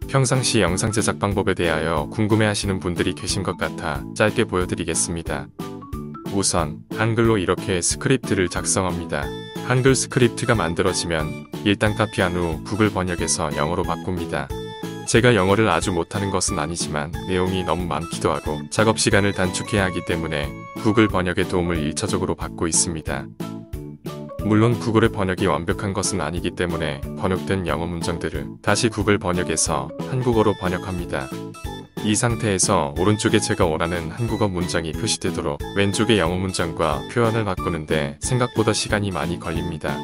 평상시 영상 제작 방법에 대하여 궁금해하시는 분들이 계신 것 같아 짧게 보여드리겠습니다. 우선 한글로 이렇게 스크립트를 작성합니다. 한글 스크립트가 만들어지면 일단 카피한 후 구글 번역에서 영어로 바꿉니다. 제가 영어를 아주 못하는 것은 아니지만 내용이 너무 많기도 하고 작업 시간을 단축해야 하기 때문에 구글 번역의 도움을 1차적으로 받고 있습니다. 물론 구글의 번역이 완벽한 것은 아니기 때문에 번역된 영어 문장들을 다시 구글 번역에서 한국어로 번역합니다. 이 상태에서 오른쪽에 제가 원하는 한국어 문장이 표시되도록 왼쪽의 영어 문장과 표현을 바꾸는데 생각보다 시간이 많이 걸립니다.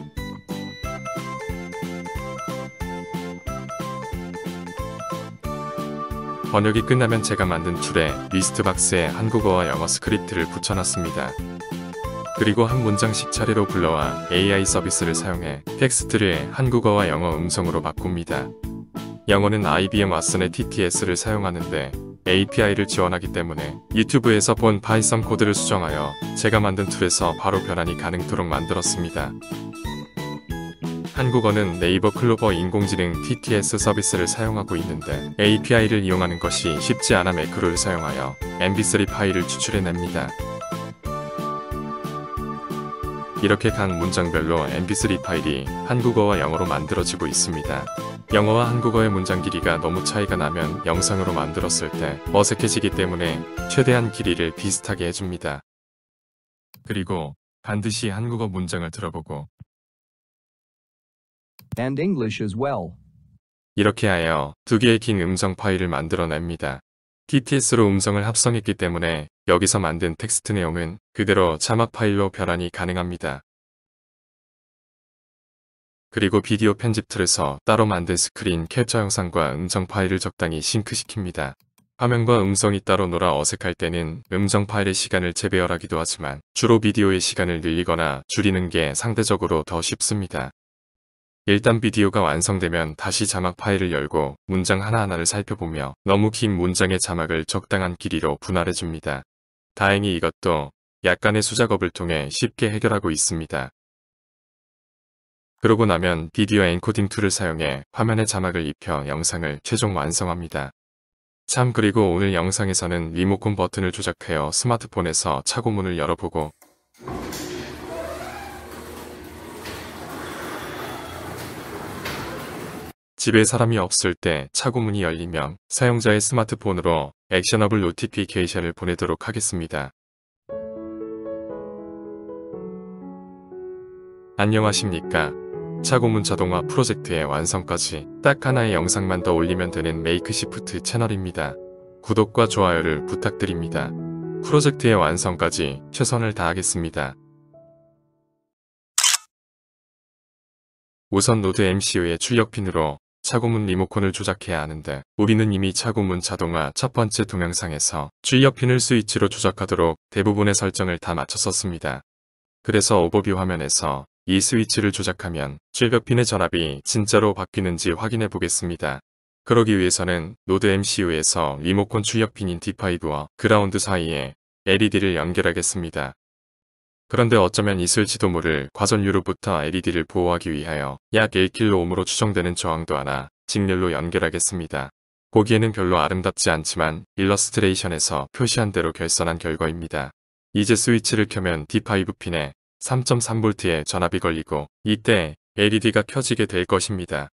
번역이 끝나면 제가 만든 툴에 리스트 박스에 한국어와 영어 스크립트를 붙여놨습니다. 그리고 한 문장씩 차례로 불러와 AI 서비스를 사용해 텍스트를 한국어와 영어 음성으로 바꿉니다. 영어는 IBM 왓슨의 TTS를 사용하는데 API를 지원하기 때문에 유튜브에서 본 파이썬 코드를 수정하여 제가 만든 툴에서 바로 변환이 가능토록 만들었습니다. 한국어는 네이버 클로버 인공지능 TTS 서비스를 사용하고 있는데 API를 이용하는 것이 쉽지 않아 매크로를 사용하여 mp3 파일을 추출해냅니다. 이렇게 각 문장별로 mp3 파일이 한국어와 영어로 만들어지고 있습니다. 영어와 한국어의 문장 길이가 너무 차이가 나면 영상으로 만들었을 때 어색해지기 때문에 최대한 길이를 비슷하게 해줍니다. 그리고 반드시 한국어 문장을 들어보고 and English as well. 이렇게 하여 두 개의 긴 음성 파일을 만들어냅니다. TTS로 음성을 합성했기 때문에 여기서 만든 텍스트 내용은 그대로 자막 파일로 변환이 가능합니다. 그리고 비디오 편집 툴에서 따로 만든 스크린 캡처 영상과 음성 파일을 적당히 싱크시킵니다. 화면과 음성이 따로 놀아 어색할 때는 음성 파일의 시간을 재배열하기도 하지만 주로 비디오의 시간을 늘리거나 줄이는 게 상대적으로 더 쉽습니다. 일단 비디오가 완성되면 다시 자막 파일을 열고 문장 하나하나를 살펴보며 너무 긴 문장의 자막을 적당한 길이로 분할해줍니다. 다행히 이것도 약간의 수작업을 통해 쉽게 해결하고 있습니다. 그러고 나면 비디오 엔코딩 툴을 사용해 화면에 자막을 입혀 영상을 최종 완성합니다. 참 그리고 오늘 영상에서는 리모컨 버튼을 조작하여 스마트폰에서 차고문을 열어보고 집에 사람이 없을 때 차고문이 열리면 사용자의 스마트폰으로 액셔너블 노티피케이션을 보내도록 하겠습니다. 안녕하십니까. 차고문 자동화 프로젝트의 완성까지 딱 하나의 영상만 더 올리면 되는 메이크시프트 채널입니다. 구독과 좋아요를 부탁드립니다. 프로젝트의 완성까지 최선을 다하겠습니다. 우선 노드 MCU의 출력핀으로 차고문 리모컨을 조작해야 하는데 우리는 이미 차고문 자동화 첫 번째 동영상에서 출력핀을 스위치로 조작하도록 대부분의 설정을 다 마쳤었습니다. 그래서 오버뷰 화면에서 이 스위치를 조작하면 출력핀의 전압이 진짜로 바뀌는지 확인해 보겠습니다. 그러기 위해서는 노드 MCU에서 리모컨 출력핀인 D5와 그라운드 사이에 LED를 연결하겠습니다. 그런데 어쩌면 있을지도 모를 과전류로부터 LED를 보호하기 위하여 약 1kΩ로 추정되는 저항도 하나 직렬로 연결하겠습니다. 보기에는 별로 아름답지 않지만 일러스트레이션에서 표시한 대로 결선한 결과입니다. 이제 스위치를 켜면 D5 핀에 3.3V의 전압이 걸리고 이때 LED가 켜지게 될 것입니다.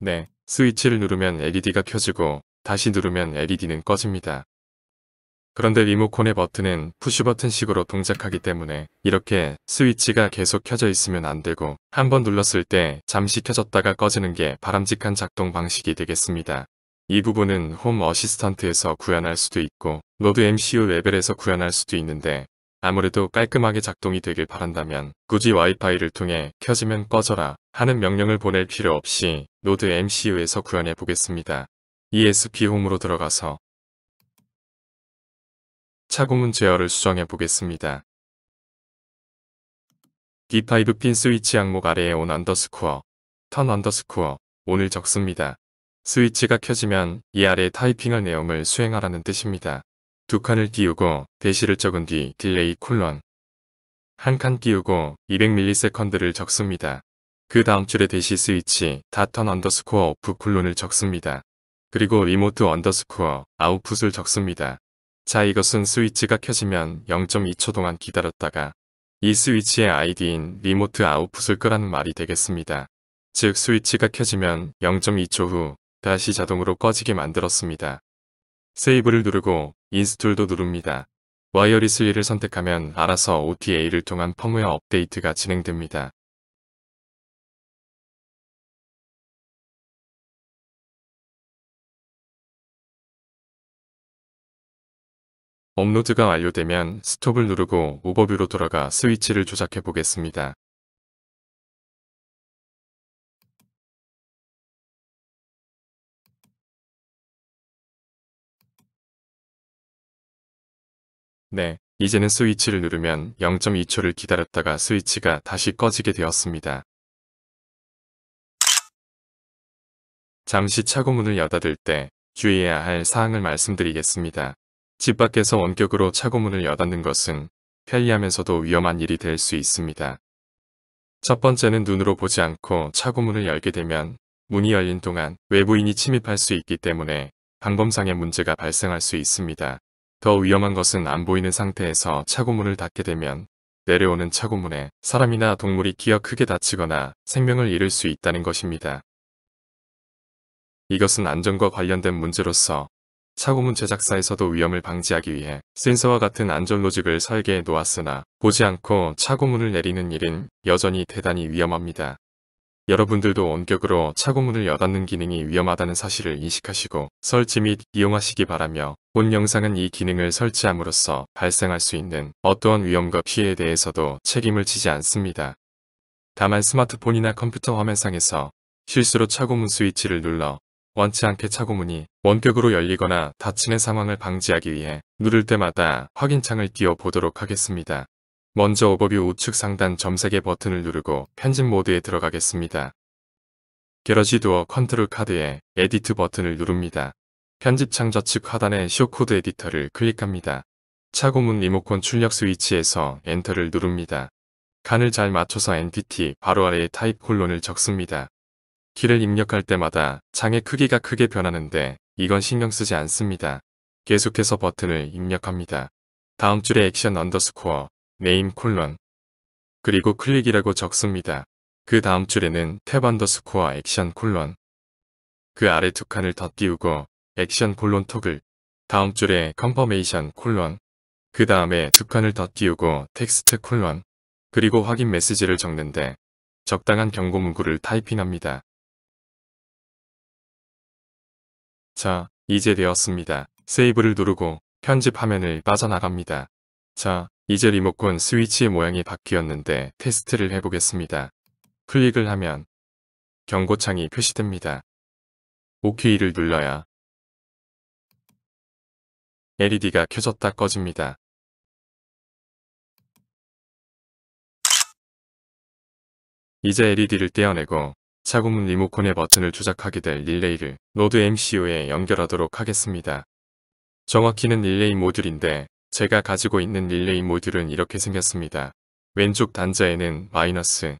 네, 스위치를 누르면 LED가 켜지고 다시 누르면 LED는 꺼집니다. 그런데 리모컨의 버튼은 푸시버튼식으로 동작하기 때문에 이렇게 스위치가 계속 켜져 있으면 안 되고 한번 눌렀을 때 잠시 켜졌다가 꺼지는 게 바람직한 작동 방식이 되겠습니다. 이 부분은 홈 어시스턴트에서 구현할 수도 있고 노드 MCU 레벨에서 구현할 수도 있는데 아무래도 깔끔하게 작동이 되길 바란다면 굳이 와이파이를 통해 켜지면 꺼져라 하는 명령을 보낼 필요 없이 노드 MCU에서 구현해 보겠습니다. ESP 홈으로 들어가서 차고문 제어를 수정해 보겠습니다. D5 핀 스위치 항목 아래에 온 언더스코어, 턴 언더스코어, 온을 적습니다. 스위치가 켜지면 이 아래 타이핑할 내용을 수행하라는 뜻입니다. 두 칸을 띄우고 대시를 적은 뒤 딜레이 콜론. 한 칸 띄우고 200ms를 적습니다. 그 다음 줄에 대시 스위치 다턴 언더스코어 오프 콜론을 적습니다. 그리고 리모트 언더스코어 아웃풋을 적습니다. 자, 이것은 스위치가 켜지면 0.2초 동안 기다렸다가 이 스위치의 아이디인 리모트 아웃풋을 끄라는 말이 되겠습니다. 즉 스위치가 켜지면 0.2초 후 다시 자동으로 꺼지게 만들었습니다. 세이브를 누르고 인스톨도 누릅니다. 와이어리스 1을 선택하면 알아서 OTA를 통한 펌웨어 업데이트가 진행됩니다. 업로드가 완료되면 스톱을 누르고 오버뷰로 돌아가 스위치를 조작해 보겠습니다. 네, 이제는 스위치를 누르면 0.2초를 기다렸다가 스위치가 다시 꺼지게 되었습니다. 잠시 차고문을 여닫을 때 주의해야 할 사항을 말씀드리겠습니다. 집 밖에서 원격으로 차고문을 여닫는 것은 편리하면서도 위험한 일이 될 수 있습니다. 첫 번째는 눈으로 보지 않고 차고문을 열게 되면 문이 열린 동안 외부인이 침입할 수 있기 때문에 방범상의 문제가 발생할 수 있습니다. 더 위험한 것은 안 보이는 상태에서 차고문을 닫게 되면 내려오는 차고문에 사람이나 동물이 기어 크게 다치거나 생명을 잃을 수 있다는 것입니다. 이것은 안전과 관련된 문제로서 차고문 제작사에서도 위험을 방지하기 위해 센서와 같은 안전 로직을 설계해 놓았으나 보지 않고 차고문을 내리는 일은 여전히 대단히 위험합니다. 여러분들도 원격으로 차고문을 여닫는 기능이 위험하다는 사실을 인식하시고 설치 및 이용하시기 바라며 본 영상은 이 기능을 설치함으로써 발생할 수 있는 어떠한 위험과 피해에 대해서도 책임을 지지 않습니다. 다만 스마트폰이나 컴퓨터 화면상에서 실수로 차고문 스위치를 눌러 원치 않게 차고문이 원격으로 열리거나 닫히는 상황을 방지하기 위해 누를 때마다 확인창을 띄워 보도록 하겠습니다. 먼저 오버뷰 우측 상단 점색의 버튼을 누르고 편집 모드에 들어가겠습니다. 갤러지 도어 컨트롤 카드에 에디트 버튼을 누릅니다. 편집창 좌측 하단의 쇼코드 에디터를 클릭합니다. 차고문 리모컨 출력 스위치에서 엔터를 누릅니다. 칸을 잘 맞춰서 엔티티 바로 아래에 타입 콜론을 적습니다. 키를 입력할 때마다 창의 크기가 크게 변하는데 이건 신경 쓰지 않습니다. 계속해서 버튼을 입력합니다. 다음 줄에 액션 언더스코어 네임 콜론 그리고 클릭이라고 적습니다. 그 다음 줄에는 탭 언더스코어 액션 콜론 그 아래 두 칸을 더 띄우고 액션 콜론 토글 다음 줄에 컨퍼메이션 콜론 그 다음에 두 칸을 더 띄우고 텍스트 콜론 그리고 확인 메시지를 적는데 적당한 경고 문구를 타이핑합니다. 자, 이제 되었습니다. 세이브를 누르고 편집 화면을 빠져나갑니다. 자, 이제 리모컨 스위치의 모양이 바뀌었는데 테스트를 해보겠습니다. 클릭을 하면 경고창이 표시됩니다. OK를 눌러야 LED가 켜졌다 꺼집니다. 이제 LED를 떼어내고 차고문 리모컨의 버튼을 조작하게 될 릴레이를 노드 MCU에 연결하도록 하겠습니다. 정확히는 릴레이 모듈인데 제가 가지고 있는 릴레이 모듈은 이렇게 생겼습니다. 왼쪽 단자에는 마이너스,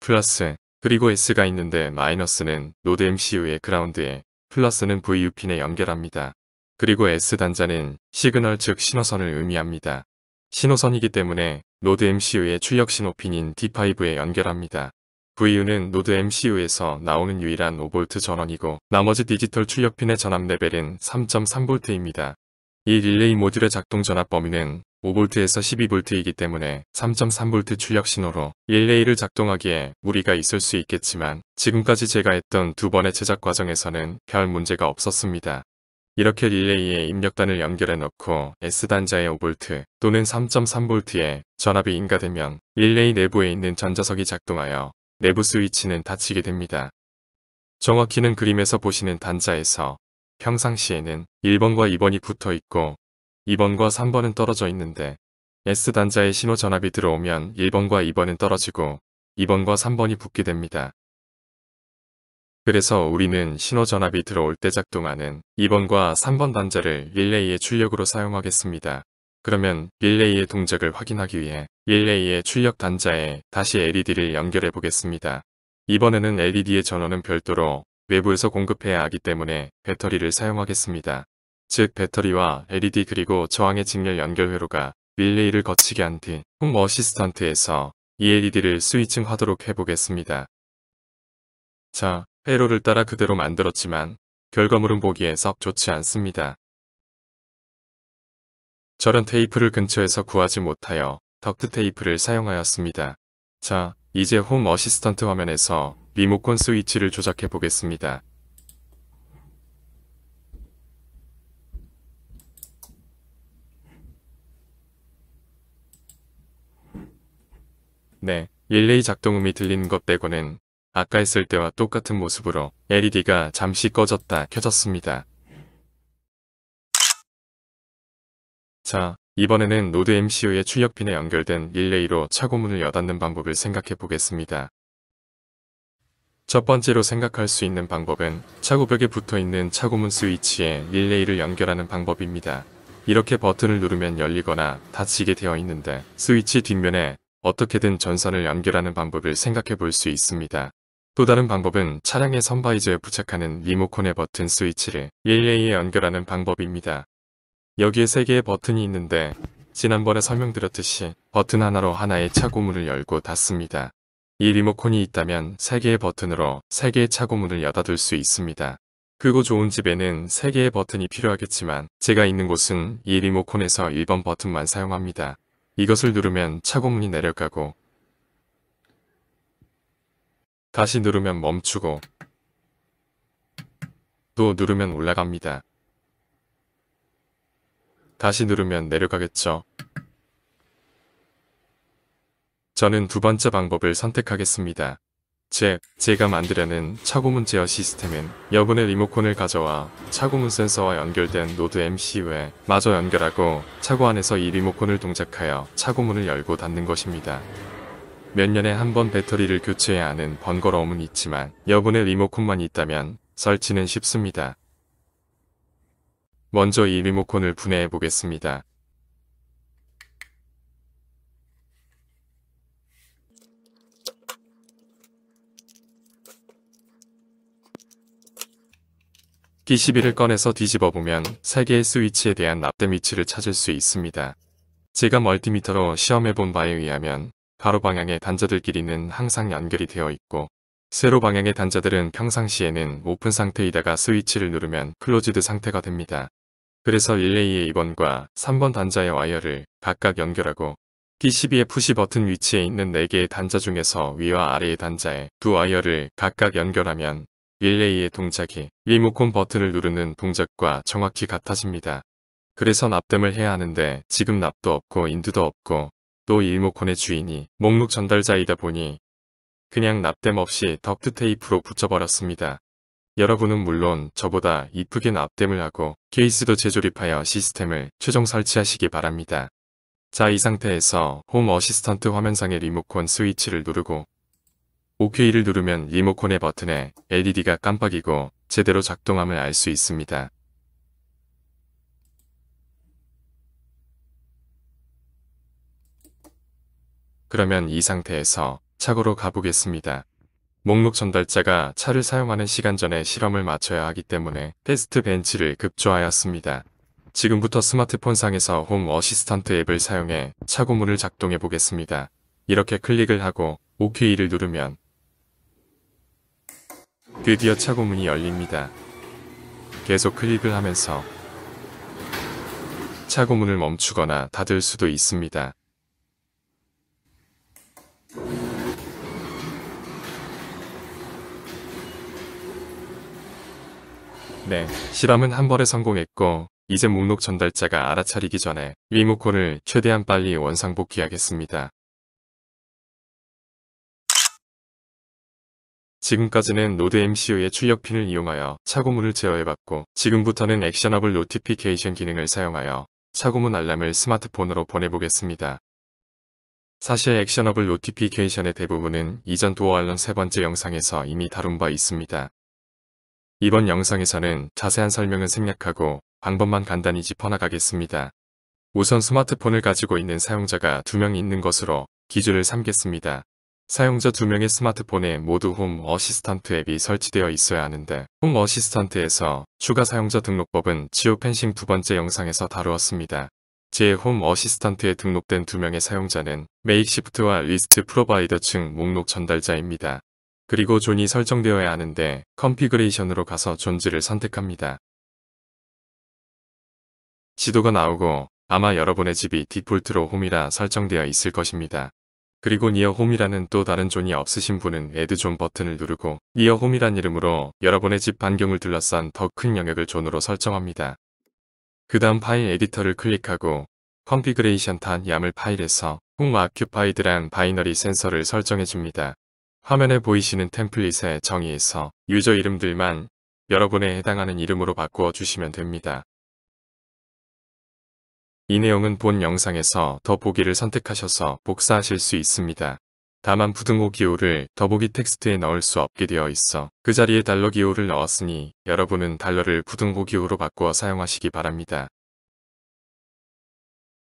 플러스, 그리고 S가 있는데 마이너스는 노드 MCU의 그라운드에 플러스는 VU핀에 연결합니다. 그리고 S 단자는 시그널 즉 신호선을 의미합니다. 신호선이기 때문에 노드 MCU의 출력 신호핀인 D5에 연결합니다. VU는 노드 MCU에서 나오는 유일한 5V 전원이고 나머지 디지털 출력핀의 전압 레벨은 3.3V입니다. 이 릴레이 모듈의 작동 전압 범위는 5V에서 12V이기 때문에 3.3V 출력 신호로 릴레이를 작동하기에 무리가 있을 수 있겠지만 지금까지 제가 했던 두 번의 제작 과정에서는 별 문제가 없었습니다. 이렇게 릴레이에 입력단을 연결해 놓고 S단자의 5V 또는 3.3V에 전압이 인가되면 릴레이 내부에 있는 전자석이 작동하여 내부 스위치는 닫히게 됩니다. 정확히는 그림에서 보시는 단자에서 평상시에는 1번과 2번이 붙어 있고 2번과 3번은 떨어져 있는데 S단자에 신호 전압이 들어오면 1번과 2번은 떨어지고 2번과 3번이 붙게 됩니다. 그래서 우리는 신호 전압이 들어올 때 작동하는 2번과 3번 단자를 릴레이의 출력으로 사용하겠습니다. 그러면 릴레이의 동작을 확인하기 위해 릴레이의 출력 단자에 다시 LED를 연결해 보겠습니다. 이번에는 LED의 전원은 별도로 외부에서 공급해야 하기 때문에 배터리를 사용하겠습니다. 즉 배터리와 LED 그리고 저항의 직렬 연결 회로가 릴레이를 거치게 한 뒤 홈 어시스턴트에서 이 LED를 스위칭하도록 해보겠습니다. 자, 회로를 따라 그대로 만들었지만 결과물은 보기에 썩 좋지 않습니다. 저런 테이프를 근처에서 구하지 못하여 덕트 테이프를 사용하였습니다. 자, 이제 홈 어시스턴트 화면에서 리모컨 스위치를 조작해 보겠습니다. 네, 릴레이 작동음이 들리는 것 빼고는 아까 했을 때와 똑같은 모습으로 LED가 잠시 꺼졌다 켜졌습니다. 자, 이번에는 노드 MCU의 출력핀에 연결된 릴레이로 차고문을 여닫는 방법을 생각해 보겠습니다. 첫 번째로 생각할 수 있는 방법은 차고벽에 붙어있는 차고문 스위치에 릴레이를 연결하는 방법입니다. 이렇게 버튼을 누르면 열리거나 닫히게 되어 있는데 스위치 뒷면에 어떻게든 전선을 연결하는 방법을 생각해 볼 수 있습니다. 또 다른 방법은 차량의 선바이저에 부착하는 리모컨의 버튼 스위치를 릴레이에 연결하는 방법입니다. 여기에 3개의 버튼이 있는데 지난번에 설명드렸듯이 버튼 하나로 하나의 차고문을 열고 닫습니다. 이 리모컨이 있다면 3개의 버튼으로 3개의 차고문을 여닫을 수 있습니다. 크고 좋은 집에는 3개의 버튼이 필요하겠지만 제가 있는 곳은 이 리모컨에서 1번 버튼만 사용합니다. 이것을 누르면 차고문이 내려가고 다시 누르면 멈추고 또 누르면 올라갑니다. 다시 누르면 내려가겠죠. 저는 두 번째 방법을 선택하겠습니다. 즉, 제가 만들려는 차고문 제어 시스템은 여분의 리모컨을 가져와 차고문 센서와 연결된 노드 MCU에 마저 연결하고 차고 안에서 이 리모컨을 동작하여 차고문을 열고 닫는 것입니다. 몇 년에 한 번 배터리를 교체해야 하는 번거로움은 있지만 여분의 리모컨만 있다면 설치는 쉽습니다. 먼저 이 리모컨을 분해해 보겠습니다. PCB를 꺼내서 뒤집어 보면 3개의 스위치에 대한 납땜 위치를 찾을 수 있습니다. 제가 멀티미터로 시험해 본 바에 의하면 가로 방향의 단자들끼리는 항상 연결이 되어 있고 세로 방향의 단자들은 평상시에는 오픈 상태이다가 스위치를 누르면 클로즈드 상태가 됩니다. 그래서 릴레이의 2번과 3번 단자의 와이어를 각각 연결하고 PCB의 푸시 버튼 위치에 있는 4개의 단자 중에서 위와 아래의 단자에 두 와이어를 각각 연결하면 릴레이의 동작이 리모컨 버튼을 누르는 동작과 정확히 같아집니다. 그래서 납땜을 해야 하는데 지금 납도 없고 인두도 없고 또 이 리모컨의 주인이 목록 전달자이다 보니 그냥 납땜 없이 덕트 테이프로 붙여버렸습니다. 여러분은 물론 저보다 이쁘게 납땜을 하고 케이스도 재조립하여 시스템을 최종 설치하시기 바랍니다. 자, 이 상태에서 홈 어시스턴트 화면상의 리모컨 스위치를 누르고 OK를 누르면 리모컨의 버튼에 LED가 깜빡이고 제대로 작동함을 알 수 있습니다. 그러면 이 상태에서 차고로 가보겠습니다. 목록 전달자가 차를 사용하는 시간 전에 실험을 마쳐야 하기 때문에 테스트 벤치를 급조하였습니다. 지금부터 스마트폰상에서 홈 어시스턴트 앱을 사용해 차고문을 작동해 보겠습니다. 이렇게 클릭을 하고 OK를 누르면 드디어 차고문이 열립니다. 계속 클릭을 하면서 차고문을 멈추거나 닫을 수도 있습니다. 네, 실험은 한 번에 성공했고 이제 목록 전달자가 알아차리기 전에 리모컨을 최대한 빨리 원상복귀하겠습니다. 지금까지는 노드 MCU의 출력핀을 이용하여 차고문을 제어해봤고 지금부터는 액셔너블 노티피케이션 기능을 사용하여 차고문 알람을 스마트폰으로 보내보겠습니다. 사실 액셔너블 노티피케이션의 대부분은 이전 도어 알람 3번째 영상에서 이미 다룬 바 있습니다. 이번 영상에서는 자세한 설명은 생략하고 방법만 간단히 짚어나가겠습니다. 우선 스마트폰을 가지고 있는 사용자가 2명 있는 것으로 기준을 삼겠습니다. 사용자 2명의 스마트폰에 모두 홈 어시스턴트 앱이 설치되어 있어야 하는데 홈 어시스턴트에서 추가 사용자 등록법은 지오펜싱 2번째 영상에서 다루었습니다. 제 홈 어시스턴트에 등록된 2명의 사용자는 메이크시프트와 리스트 프로바이더 측 목록 전달자입니다. 그리고 존이 설정되어야 하는데 컨피그레이션으로 가서 존즈를 선택합니다. 지도가 나오고 아마 여러분의 집이 디폴트로 홈이라 설정되어 있을 것입니다. 그리고 니어 홈이라는 또 다른 존이 없으신 분은 애드 존 버튼을 누르고 니어 홈이란 이름으로 여러분의 집 반경을 둘러싼 더 큰 영역을 존으로 설정합니다. 그 다음 파일 에디터를 클릭하고 컨피그레이션 단 YAML 파일에서 홈 아큐파이드란 바이너리 센서를 설정해줍니다. 화면에 보이시는 템플릿의 정의에서 유저 이름들만 여러분에 해당하는 이름으로 바꾸어 주시면 됩니다. 이 내용은 본 영상에서 더보기를 선택하셔서 복사하실 수 있습니다. 다만 부등호 기호를 더보기 텍스트에 넣을 수 없게 되어 있어 그 자리에 달러 기호를 넣었으니 여러분은 달러를 부등호 기호로 바꾸어 사용하시기 바랍니다.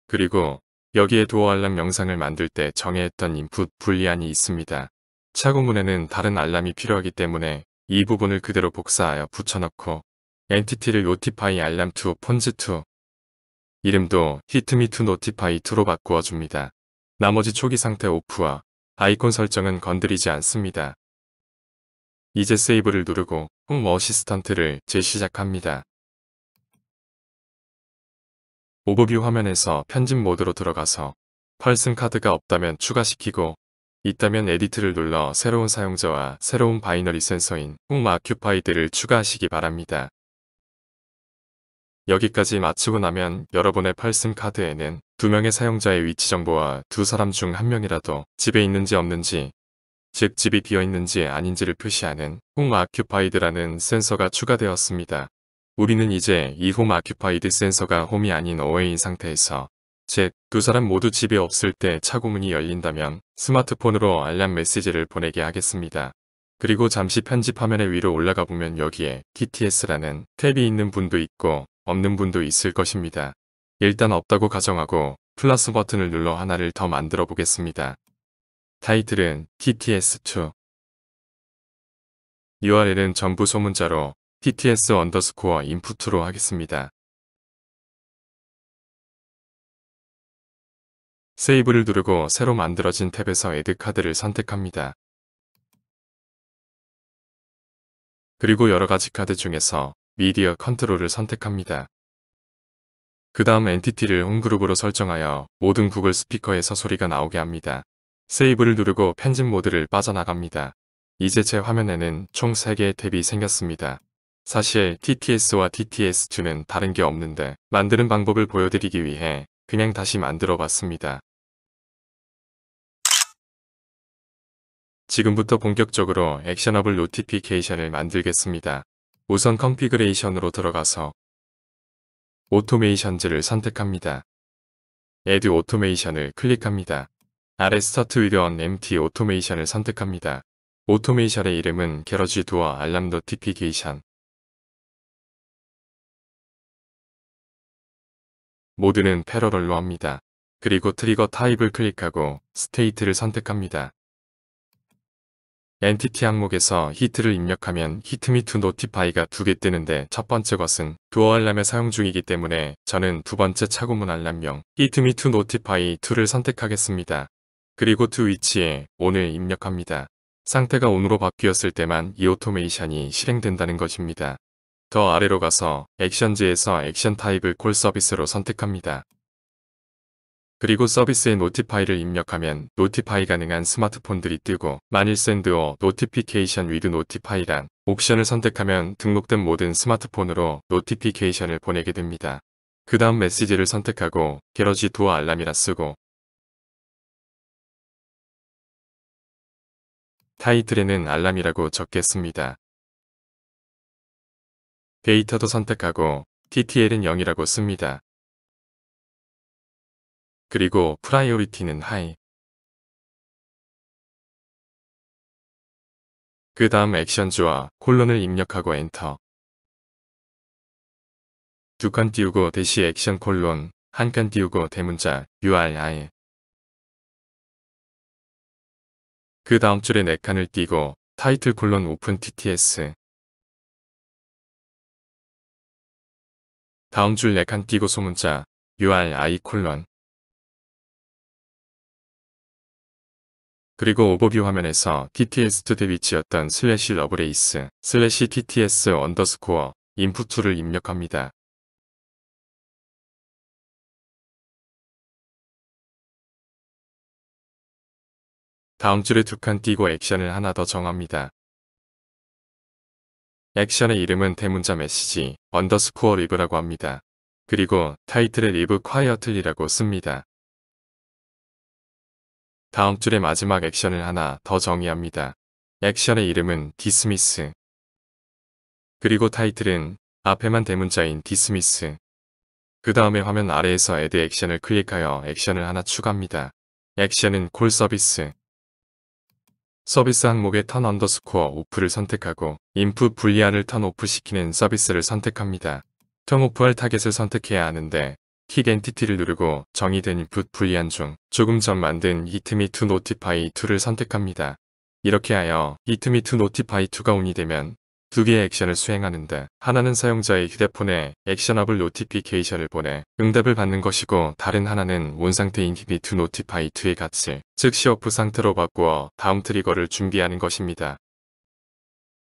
그리고 여기에 도어 알람 영상을 만들 때 정해했던 인풋 불리안이 있습니다. 차고문에는 다른 알람이 필요하기 때문에 이 부분을 그대로 복사하여 붙여넣고 엔티티를 Notify Alarm to Pons 2 이름도 Hit Me to Notify 2로 바꾸어 줍니다. 나머지 초기 상태 오프와 아이콘 설정은 건드리지 않습니다. 이제 세이브를 누르고 홈 어시스턴트를 재시작합니다. 오버뷰 화면에서 편집 모드로 들어가서 펄슨 카드가 없다면 추가시키고 있다면 에디트를 눌러 새로운 사용자와 새로운 바이너리 센서인 홈 아큐파이드를 추가하시기 바랍니다. 여기까지 마치고 나면 여러분의 펄슨 카드에는 2명의 사용자의 위치 정보와 2사람 중 1명이라도 집에 있는지 없는지, 즉 집이 비어있는지 아닌지를 표시하는 홈 아큐파이드라는 센서가 추가되었습니다. 우리는 이제 이 홈 아큐파이드 센서가 홈이 아닌 어웨이인 상태에서 즉 2사람 모두 집에 없을 때 차고문이 열린다면 스마트폰으로 알람 메시지를 보내게 하겠습니다. 그리고 잠시 편집 화면의 위로 올라가 보면 여기에 TTS라는 탭이 있는 분도 있고 없는 분도 있을 것입니다. 일단 없다고 가정하고 플러스 버튼을 눌러 하나를 더 만들어 보겠습니다. 타이틀은 TTS2 URL은 전부 소문자로 TTS 언더스코어 인풋으로 하겠습니다. 세이브를 누르고 새로 만들어진 탭에서 애드 카드를 선택합니다. 그리고 여러가지 카드 중에서 미디어 컨트롤을 선택합니다. 그 다음 엔티티를 홈그룹으로 설정하여 모든 구글 스피커에서 소리가 나오게 합니다. 세이브를 누르고 편집 모드를 빠져나갑니다. 이제 제 화면에는 총 3개의 탭이 생겼습니다. 사실 TTS와 TTS2는 다른 게 없는데 만드는 방법을 보여드리기 위해 그냥 다시 만들어 봤습니다. 지금부터 본격적으로 액셔너블 노티피케이션을 만들겠습니다. 우선 컨피그레이션으로 들어가서 오토메이션즈를 선택합니다. Add 오토메이션을 클릭합니다. 아래 Start with an empty 오토메이션을 선택합니다. 오토메이션의 이름은 게러지 도어 알람 노티피케이션. 모드는 패러럴로 합니다. 그리고 트리거 타입을 클릭하고 스테이트를 선택합니다. 엔티티 항목에서 히트를 입력하면 히트 미 투 노티파이가 2개 뜨는데 첫 번째 것은 도어 알람에 사용 중이기 때문에 저는 두 번째 차고문 알람명 히트 미 투 노티파이 2를 선택하겠습니다. 그리고 to 위치에 on을 입력합니다. 상태가 on으로 바뀌었을 때만 이 오토메이션이 실행된다는 것입니다. 더 아래로 가서 액션즈에서 액션 타입을 콜 서비스로 선택합니다. 그리고 서비스에 노티파이를 입력하면 노티파이 가능한 스마트폰들이 뜨고 만일 샌드어 노티피케이션 위드 노티파이란 옵션을 선택하면 등록된 모든 스마트폰으로 노티피케이션을 보내게 됩니다. 그 다음 메시지를 선택하고 게러지 도어 알람이라 쓰고 타이틀에는 알람이라고 적겠습니다. 데이터도 선택하고 TTL은 0이라고 씁니다. 그리고 프라이오리티는 하이. 그 다음 액션즈와 콜론을 입력하고 엔터. 두 칸 띄우고 대시 액션 콜론, 한 칸 띄우고 대문자 URI. 그 다음 줄에 네 칸을 띄고 타이틀 콜론 오픈 TTS. 다음 줄 네 칸 띄고 소문자 URI 콜론. 그리고 오버뷰 화면에서 TTS 투대 위치였던 슬래시 러브레이스 슬래시 TTS 언더스코어 인풋2를 입력합니다. 다음 줄에 두 칸 띄고 액션을 하나 더 정합니다. 액션의 이름은 대문자 메시지 언더스코어 리브라고 합니다. 그리고 타이틀에 리브 콰이어틀리라고 씁니다. 다음 줄에 마지막 액션을 하나 더 정의합니다. 액션의 이름은 디스미스. 그리고 타이틀은 앞에만 대문자인 디스미스. 그 다음에 화면 아래에서 애드 액션을 클릭하여 액션을 하나 추가합니다. 액션은 콜 서비스. 서비스 항목에 턴 언더스코어 오프를 선택하고 인풋 불리안을 턴 오프 시키는 서비스를 선택합니다. 턴 오프할 타겟을 선택해야 하는데 킥 엔티티를 누르고 정의된 인풋 불리안 중 조금 전 만든 히트미 투 노티파이 2를 선택합니다. 이렇게 하여 히트미 투 노티파이 2가 온이 되면 두 개의 액션을 수행하는데 하나는 사용자의 휴대폰에 액셔너블 노티피케이션을 보내 응답을 받는 것이고 다른 하나는 원상태인 히트미 투 노티파이 2의 값을 즉시 오프 상태로 바꾸어 다음 트리거를 준비하는 것입니다.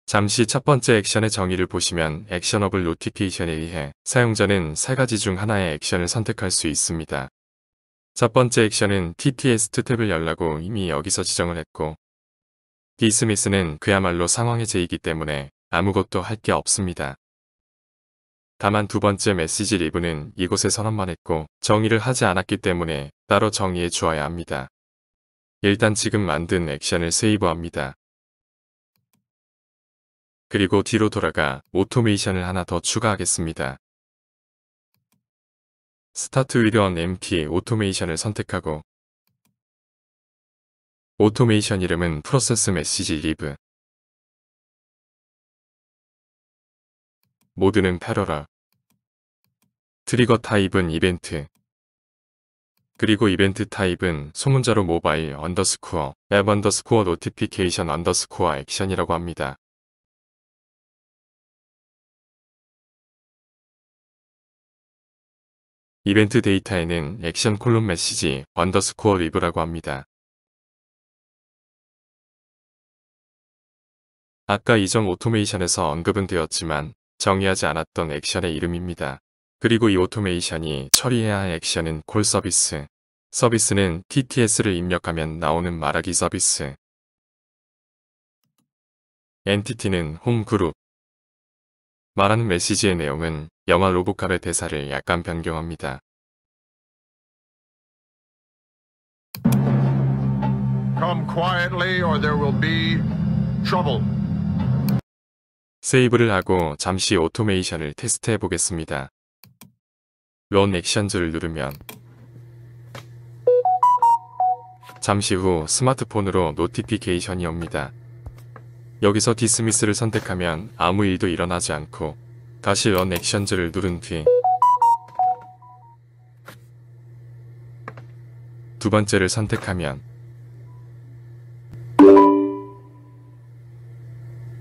잠시 첫 번째 액션의 정의를 보시면 액셔너블 노티피케이션에 의해 사용자는 세 가지 중 하나의 액션을 선택할 수 있습니다. 첫 번째 액션은 TTS 탭을 열라고 이미 여기서 지정을 했고 디스미스는 그야말로 상황의 제이기 때문에 아무것도 할 게 없습니다. 다만 두 번째 메시지 리브는 이곳에 선언만 했고 정의를 하지 않았기 때문에 따로 정의해 주어야 합니다. 일단 지금 만든 액션을 세이브합니다. 그리고 뒤로 돌아가 오토메이션을 하나 더 추가하겠습니다. 스타트 위드 언 empty 오토메이션을 선택하고 오토메이션 이름은 프로세스 메시지 리브. 모드는 패러럴. 트리거 타입은 이벤트. 그리고 이벤트 타입은 소문자로 모바일 언더스코어 앱 언더스코어 노티피케이션 언더스코어 액션이라고 합니다. 이벤트 데이터에는 액션 콜론 메시지 언더스코어 리브라고 합니다. 아까 이전 오토메이션에서 언급은 되었지만 정의하지 않았던 액션의 이름입니다. 그리고 이 오토메이션이 처리해야 할 액션은 콜 서비스. 서비스는 TTS를 입력하면 나오는 말하기 서비스. 엔티티는 홈 그룹. 말하는 메시지의 내용은 영화 로보캅의 대사를 약간 변경합니다. Come quietly or there will be trouble. 세이브를 하고 잠시 오토메이션을 테스트해 보겠습니다. 런 액션즈를 누르면 잠시 후 스마트폰으로 노티피케이션이 옵니다. 여기서 디스미스를 선택하면 아무 일도 일어나지 않고 다시 런 액션즈를 누른 뒤 두 번째를 선택하면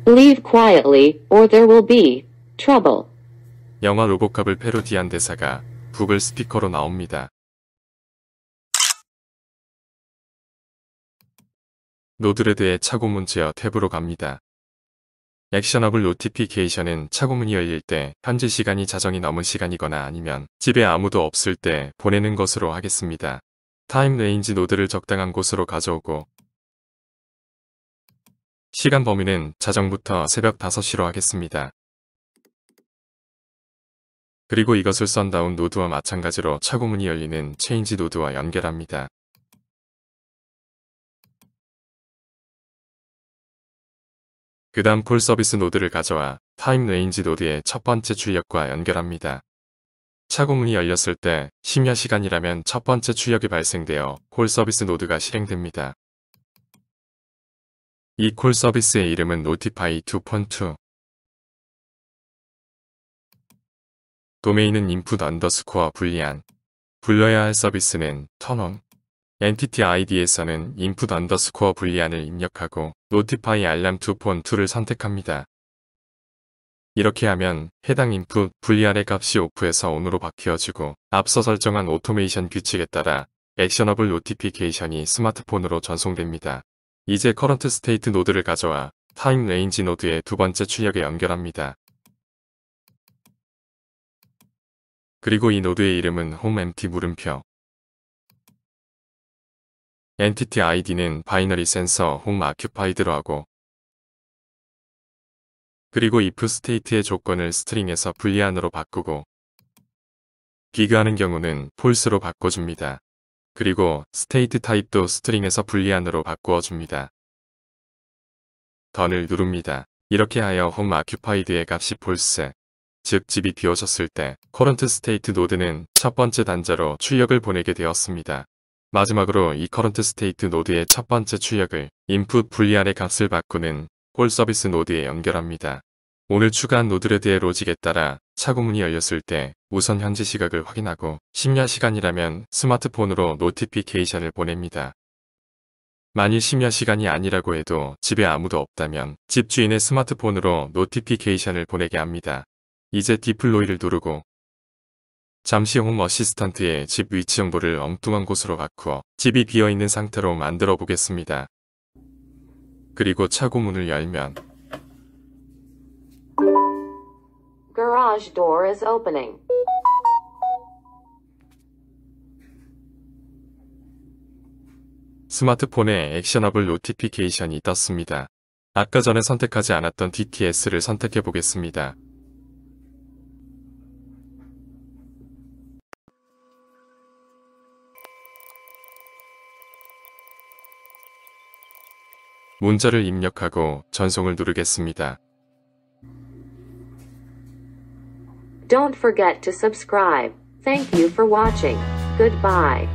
Leave quietly, or there will be trouble. 영화 로보캅을 패러디한 대사가 구글 스피커로 나옵니다. 노드레드의 차고 문제어 탭으로 갑니다. 액셔너블 노티피케이션은 차고문이 열릴 때 현재 시간이 자정이 넘은 시간이거나 아니면 집에 아무도 없을 때 보내는 것으로 하겠습니다. 타임 레인지 노드를 적당한 곳으로 가져오고 시간 범위는 자정부터 새벽 5시로 하겠습니다. 그리고 이것을 썬다운 노드와 마찬가지로 차고문이 열리는 체인지 노드와 연결합니다. 그 다음 콜 서비스 노드를 가져와 타임 레인지 노드의 첫 번째 출력과 연결합니다. 차고문이 열렸을 때 심야 시간이라면 첫 번째 출력이 발생되어 콜 서비스 노드가 실행됩니다. 이 콜 서비스의 이름은 Notify to Phone 2. 도메인은 input underscore 불리한, 불러야 할 서비스는 턴온. 엔티티 아이디에서는 input underscore 불리한을 입력하고 notify alarm to phone 2를 선택합니다. 이렇게 하면 해당 input 불리한의 값이 오프에서 온으로 바뀌어지고 앞서 설정한 오토메이션 규칙에 따라 액셔너블 노티피케이션이 스마트폰으로 전송됩니다. 이제 current state 노드를 가져와 타임 레인지 노드의 두 번째 출력에 연결합니다. 그리고 이 노드의 이름은 home empty 물음표. 엔티티 아이디는 바이너리 센서 home occupied로 하고 그리고 if state의 조건을 스트링에서 불리한으로 바꾸고 비교하는 경우는 false로 바꿔줍니다. 그리고 state 타입도 스트링에서 불리한으로 바꾸어줍니다. 던을 누릅니다. 이렇게 하여 home occupied의 값이 false, 즉 집이 비워졌을 때 current state 노드는 첫 번째 단자로 출력을 보내게 되었습니다. 마지막으로 이 current state 노드의 첫 번째 출력을 input 불리한의 값을 바꾸는 콜 서비스 노드에 연결합니다. 오늘 추가한 노드레드의 로직에 따라 차고문이 열렸을 때 우선 현재 시각을 확인하고 심야 시간이라면 스마트폰으로 노티피케이션을 보냅니다. 만일 심야 시간이 아니라고 해도 집에 아무도 없다면 집주인의 스마트폰으로 노티피케이션을 보내게 합니다. 이제 디플로이를 누르고 잠시 홈 어시스턴트의 집 위치 정보를 엉뚱한 곳으로 바꾸어 집이 비어있는 상태로 만들어 보겠습니다. 그리고 차고문을 열면 Garage door is opening. 스마트폰에 액셔너블 노티피케이션이 떴습니다. 아까 전에 선택하지 않았던 DTS를 선택해 보겠습니다. 문자를 입력하고 전송을 누르겠습니다. Don't forget to subscribe. Thank you for watching. Goodbye.